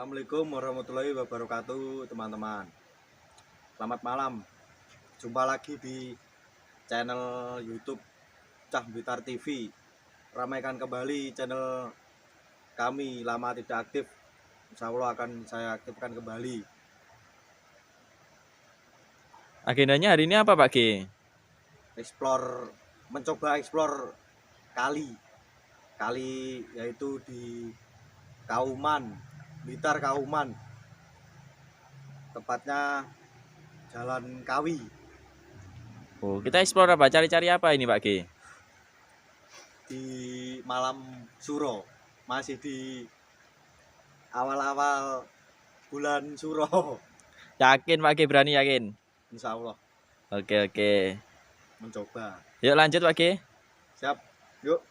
Assalamualaikum warahmatullahi wabarakatuh teman-teman. Selamat malam. Jumpa lagi di channel YouTube Cah Blitar TV. Ramaikan kembali channel kami, lama tidak aktif. Insya Allah akan saya aktifkan kembali. Agendanya hari ini apa Pak G? Mencoba explore kali yaitu di Kauman, Blitar Kauman, tepatnya Jalan Kawi. Oh, kita explore apa? Cari-cari apa ini Pak G? Di malam Suro, masih di awal-awal bulan Suro. Yakin Pak G, berani yakin? Insya Allah Oke. mencoba. Yuk lanjut Pak G. Siap, yuk.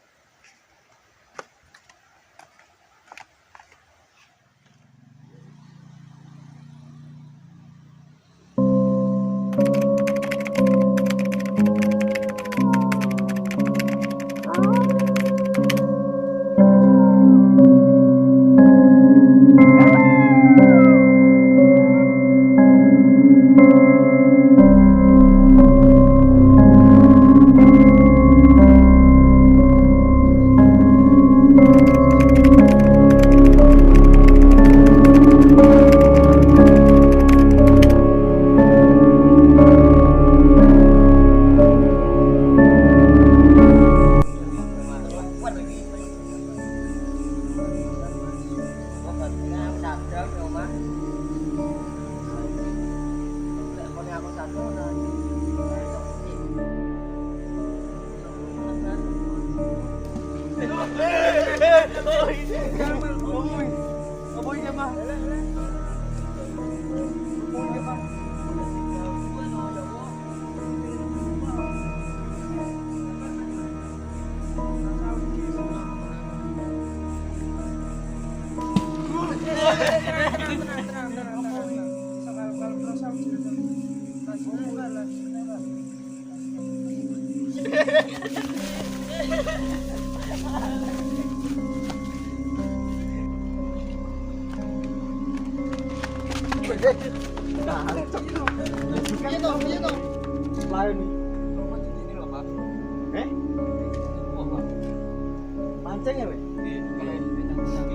Mancing ya,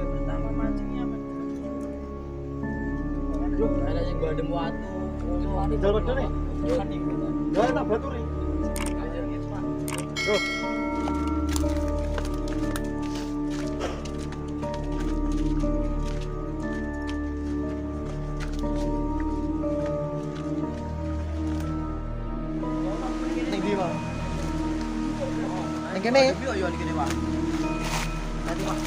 pertama mancingnya ada yang gua adem watu. Jual betul nih. Ya enak batu nih. Tuh. Tinggi, Pak. Yang kene. Yo iki kene, Pak. Nanti, Pak.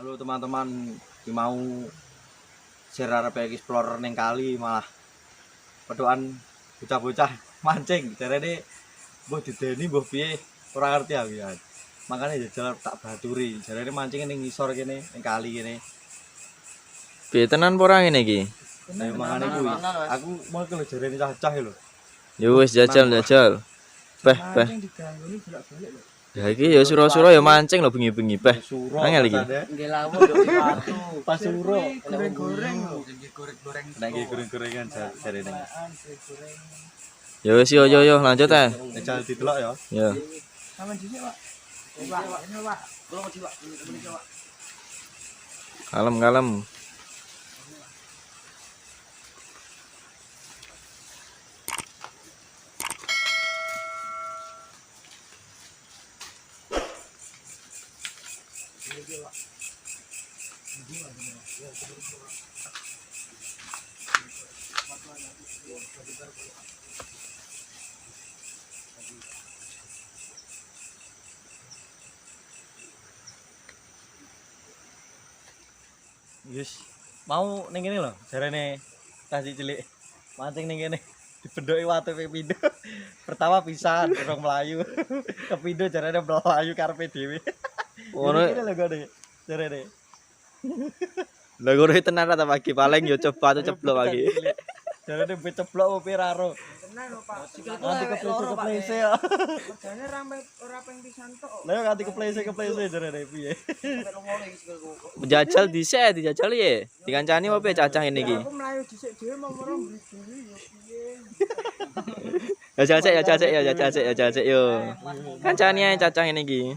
Halo teman-teman, mau share arep explore ning kali malah pedokan bocah-bocah mancing. Jarene mbuh dideni mbuh piye ora ngerti aku ya. Makanya jajal tak baturi. Jarene mancing ning ngisor kene, ning kali kene. Piye tenan apa ora ngene iki? Nah, makane kuwi. Aku mau ke jarene cah-cah lho. Yo wis jajal. Beh. Ya iki ya suro-suro ya mancing lho bengi-bengi beh. Angel iki. Nggih lawu yo watu. Pas suro, goreng-goreng lho. Nek goreng-gorengan jarene. Ya wis yo lanjut ae. Jajal didelok ya. Ya. Sampeyan dhisik, Pak. Pak. Kula mesti, Pak. Kalem. Yes. Mau ning kene lho, jarene kasih cilik. Mancing ning kene dibendoki watu ping pindho. Pertama pisan urung melayu. Kepindho jarene melayu karepe dhewe. Ngono. Ini lho gone. Jarene. Lah ngono tenan ta pagi paling yo coba tuh ceblok pagi. Jarene mbet ceblok opo raro. Tenan lho Pak. Nanti keplese ya. Kerjane ora ping pisan tok. Lah yo nganti keplese jarene piye. Sampai ngono iki sikilku. Menjajal dhisik dijajal ye. Dikancani opo cacah ngene iki. Aku mlayu dhisik dhewe mau merong mburi yo piye. Ya jajal sik yo. Kancani ae cacah ngene iki.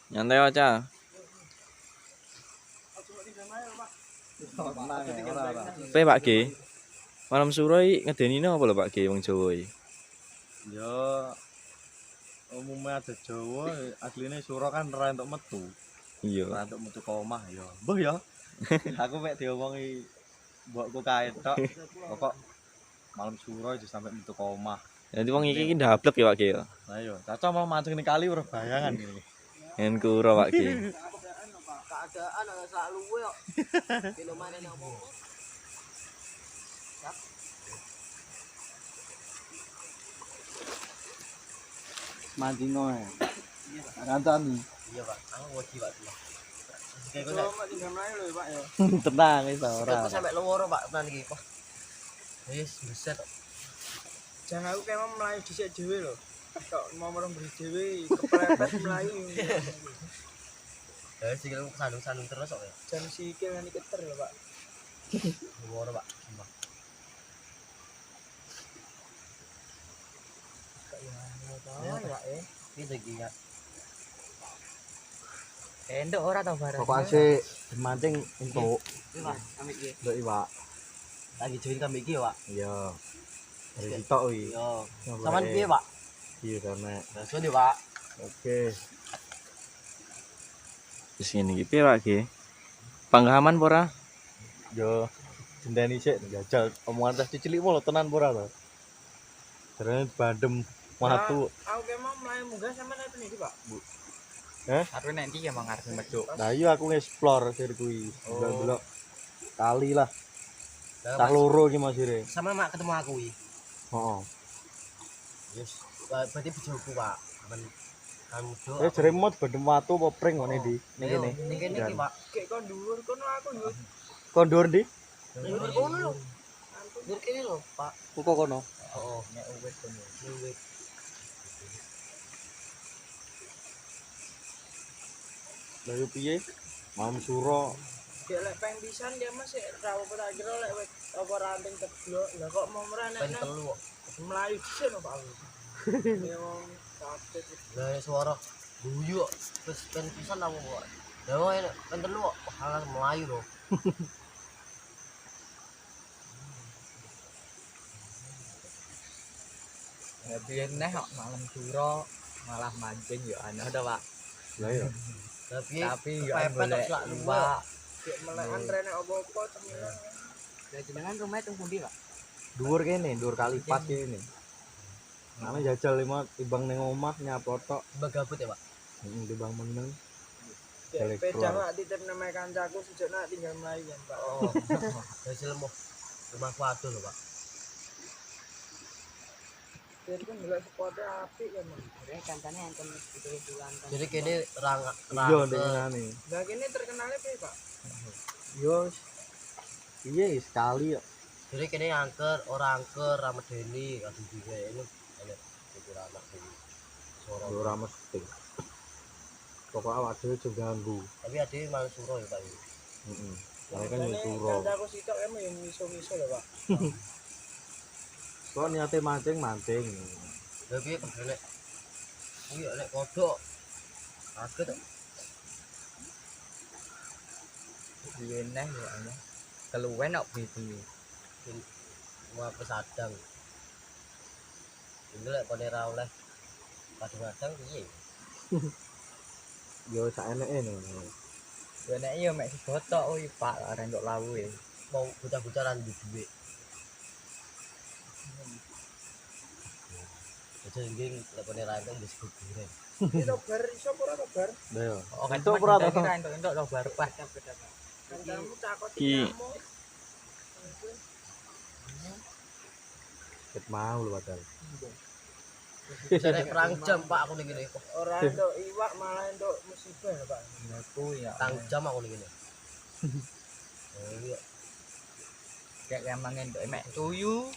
Nyantai aja. Pe Pak G. Malam suroi ngedeni apa lho Pak G wong Jawa iki? Ya umumnya ada Jawa aslinya suro kan ora entuk metu. Iya. Ora entuk metu ke omah ya. Mbah ya. Aku mek diomongi mbokku kae tok. Pokok malam suro aja sampai metu ke omah. Jadi wong iki ndablek ya Pak G ya. Lah yo, caca mau mancing ning kali ora bayangan iki. Yen kura Pak G. Keadaan ora sak luwe kok. Kilo maneh nang opo. Mancing noe. Kancani. Iya Pak, aku wedi Pak. Kayak kok nek tinggal mlayu lho Pak ya. Tenang wis ora. Aku sampai loro Pak tenan iki kok. Wis beset. Jangan aku kayak mau melayu dhisik dhewe lho. Kok mau merong mburi dhewe kepepet melayu. Ya sikilku sandung-sandung terus kok ya. Jam sikil ngene keter lho Pak. Loro Pak. Ini lagi ya. Endok ora tau bareng. Pokoknya sih mancing untuk Untuk iwak. lagi join kami iki ya, Pak. Iya. Dari sitok wi. Yo. Saman piye, Pak? Iya karena. Langsung di, Pak. Oke. Wis ngene iki piye Pak G? Panggaman apa ora? Yo jendeni sik jajal omongan tes cilik mulu tenan ora to. Jarane bandem watu. Aku ke mau mlayu munggah sama nek iki, Pak. Aku nanti ya mangar medok. Nah iya aku nge-explore sir kuwi. Delok kali lah. Tak loro iki Mas Ire. Sama mak ketemu aku iki. Heeh. Yes. Berarti bojoku, Pak. Aman kamu do. Jare mod bandem watu apa pring ngene ndi? Ning kene. Ning kene iki, Pak. Kek kon dhuwur kono aku yo. Kondur ndi? Dhuwur kono lho. Dhuwur kene lho, Pak. Kok kono? Heeh, nek uwit kono. Uwit. Lah yo piye? Malam suro. Ya lek peng pisan ya Mas ra apa tak kira lek wit apa ranting teblok. Lah kok mau merane nek telu kok. Melayu dhisik lho Pak. Ya wong kaget. Lah suara guyu kok. Terus pen pisan apa kok. Lah wong enek pen telu kok halah melayu lho. Ya biyen neh kok malam suro malah mancing ya ana to, Pak. Lah yo. Tapi ya golek Pak. Cek melek antrene apa-apa cemilan. Ya jenengan rumah teng pundi, Pak? Dhuwur kene, dhuwur kali pas kene. Nane jajal lima timbang ning omah nyapotok. Bagabut ya, Pak. Timbang meneng. Sepeda mak titip nama kancaku sejak nak tinggal melayu kan, Pak. Oh. Hasil mau rumahku aduh lho, Pak. Jadi kan ndelok spotnya apik kan, Mas. Ya kancane enten itu bulan kan. Jadi kene Iya ndekane. Lah kene terkenalnya piye, Pak? Yo. Iya sekali yo. Jadi kene angker, ora angker, ra medeni, kadung juga ini enek pikir anak iki. Ora mesti. Pokok awak dhewe aja ganggu. Tapi ade malah suro ya, Pak. Heeh. Lah kan yo suro. Kancaku sitok emang yo miso-miso ya, Pak. Kok niate mancing. Lah piye kok nek kuwi nek kodok kaget kok. Biyen neh ya ana. Keluwen kok bibi. Wah pesadang. Ini lek kone ra oleh kadang-kadang piye? Yo sak eneke ngono. Ya nek yo mek segotok kuwi Pak ora entuk lawu e. Mau bocah-bocah ra duwe duit. jengging lepone ranting wis gugure. Itu bar iso ora to bar? Lha yo. Oh, entuk ora to? Entuk lo bar pas. Kancamu takut Ki. kamu. Ket mau lho padahal. Jare perang jam Pak aku ning kene. Ora entuk iwak malah entuk musibah lho Pak. Aku ya. Tang jam aku ning kene. Oh iya. Kayak emang entuk emek tuyu.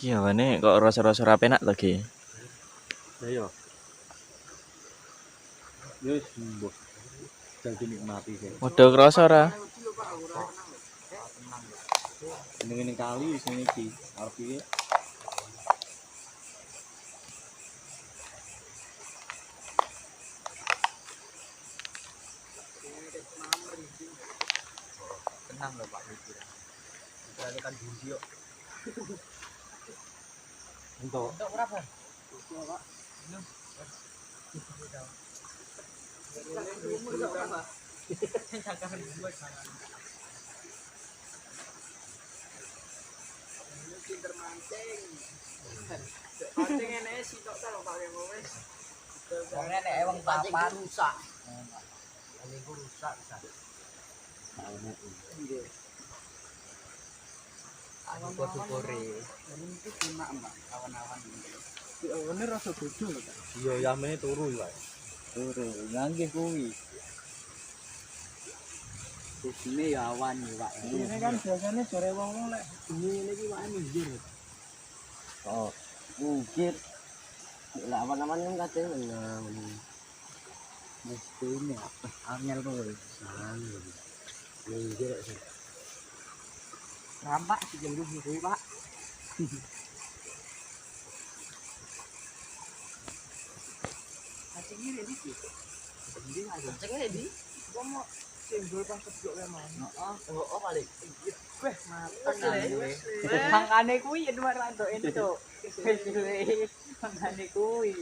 Ki awane kok rasa-rasa ra penak to, Ki? Lha yo. Wis mbok. Jadi nikmati sih. Padha krasa ora? Ini kali sing iki. Arep iki. Tenang lho Pak Widi. Berani kan bundi yo. Entuk. Entuk berapa? Pinter mancing. Mancing ene sitok ta lho Pak wis. Wong nek wong papan rusak. Ini ku rusak bisa. aku syukuri. Ini cuma Mbak awan-awan ini. Ini rasa bojo lho, Kak. Iya, yamene turu wae. Turu, nggih kuwi. Ini ya awan ya Pak. Ini kan biasanya jare wong-wong lek bengi iki wae minggir. Oh, Mungkin lah awan-awan kan kadang mesti ini angel tuh. Minggir sih. Rampak si jenggu kuwi Pak. Acingnya di sini. Jadi acingnya di. Gua mau singgul pas keblok ya man. Oh balik. Weh mateng. Mangane kuwi ya dua rantuk itu. Mangane kuwi.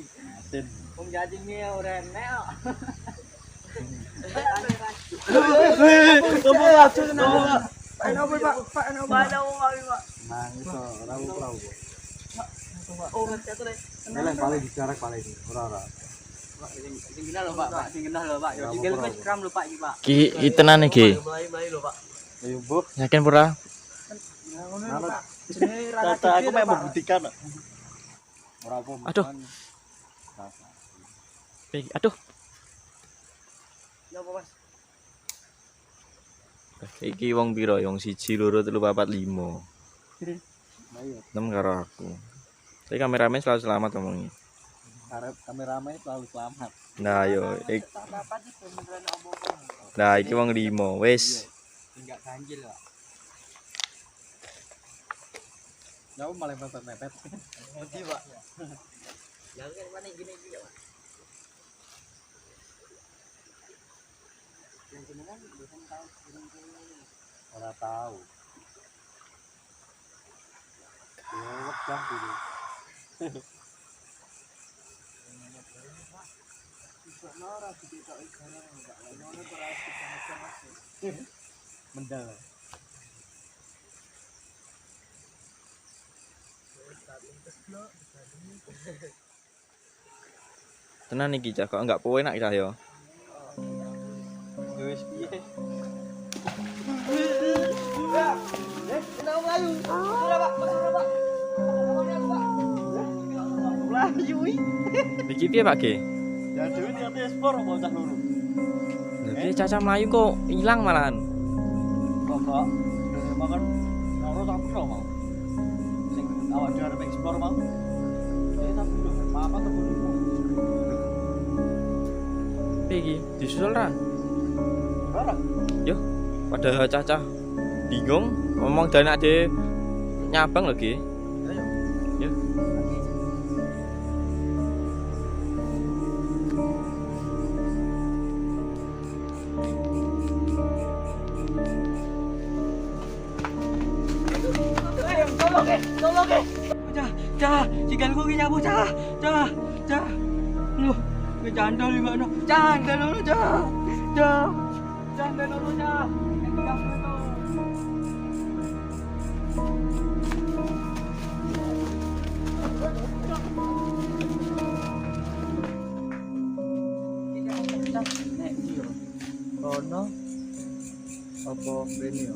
Wong jajinge ora enek. Kamu aja kenapa? Pak Eno Pak, Pak Eno Pak. Nang iso ora ora. Oh, jatuh deh. Elek paling dijarak paling ora. Sing genah lho Pak, sing genah lho Pak. Yo tinggal wis kram lho Pak iki Pak. Ki tenan iki. Mulai lho Pak. Ayo, Mbok. Yakin pura? Ngono Pak. Jenenge rada Kata aku mau membuktikan. Ora apa. Aduh. Aduh. Ya apa Mas? Iki wong piro? Wong 1, 2, 3, 4, 5. Ayo, 6 karo aku. Tapi kameramen selalu selamat ngomongnya. arep kameramen selalu selamat. Nah, yo. Tak dapat iki beneran apa-apa. Nah, iki wong 5. Wis. Enggak ganjil Pak. Jauh malah mepet-mepet. Ngerti Pak. Ya kan mana gini-gini Pak. Yang beneran belum tahu Ora tahu. Ya wegah dulu. Mendal. Tenan iki cah kok enggak poe enak cah yo. Wis piye? Kenapa Melayu? Sudah Pak, sudah Pak. Melayu. Iki piye Pak Ge? Ya dhewe niate ekspor apa cah loro? Lha piye Caca Melayu kok ilang malahan? Kok makan ora tak piro mau. Sing awak dhewe arep ekspor mau. Ya tak piro, apa kebunmu? Piye iki? Disusul ra? Ora. Yo, pada Caca bingung ngomong dan ade nyabang lagi. Ayo. Yo. Cah, sigalku ki nyabu cah. Cah. Lu, ngejandol juga no. Cah, cah. Jangan dulunya. Yang itu. Rono apa ini ya?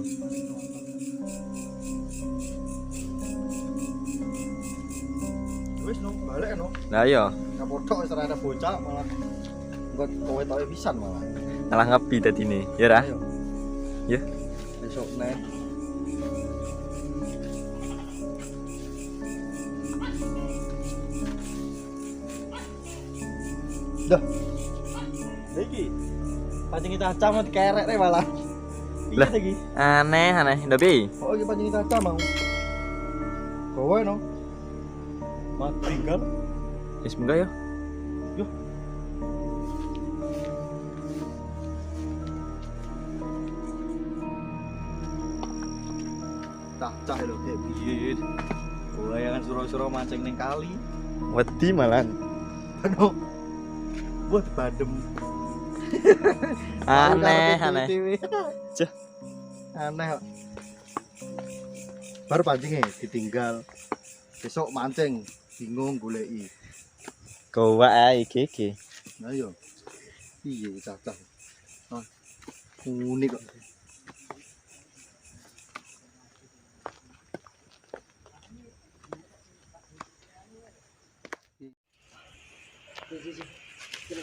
Wis no, balik no. Lah iya, Kapodok wis ora ada bocah malah engko kowe toke pisan malah. malah ngebi dadine. Ya ra? Ayo. Ya. Besok nek dah. Iki. Pancing kita acam dikerek re malah. Lah. Iki. Aneh. Ndak piye? Oh, iki pancing kita acam mau. Kowe no. Mat tinggal. Wis munggah ya. Cah lho kayak piye. Kowe yang suruh-suruh mancing ning kali. Wedi malan. Anu. Buat badem. Aneh. Cah. Aneh kok. Baru pancingnya ditinggal. Besok mancing bingung goleki. Kowe ae iki. Nah yo. Piye cacah. Ah. Unik kok.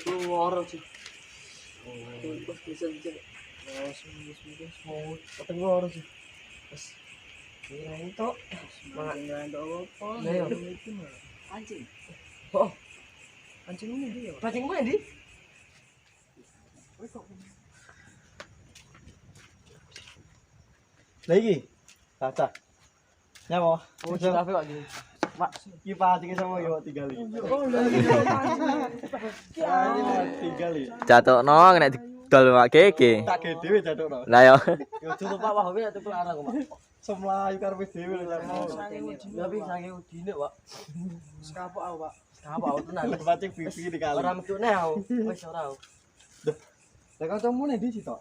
Keluar sih. Oh, bisa. Oh, semua keluar sih. Wes. Kira itu. Mangan apa? Lah yo. Anjing. Oh. Anjing ini dia. Anjing mana di? Lagi. Cacah. Nyapa? Oh, sudah kok gini. Mak, iki pancing sama yo tinggal iki. Oh, lah Tinggal iki. Jatokno kena didol Pak Keke. Tak ge dhewe jadukno. Lah yo. Yo cukup Pak Wah kowe nek pelarang kok, Pak. Semlayu karepe dhewe lho. Tapi saking udine, Pak. Wis kapok aku, Pak. Kapok aku tenan. Pancing pipi di kali. Ora metune aku. Wis ora aku. Lah kancamu nek ndi sih, Tok?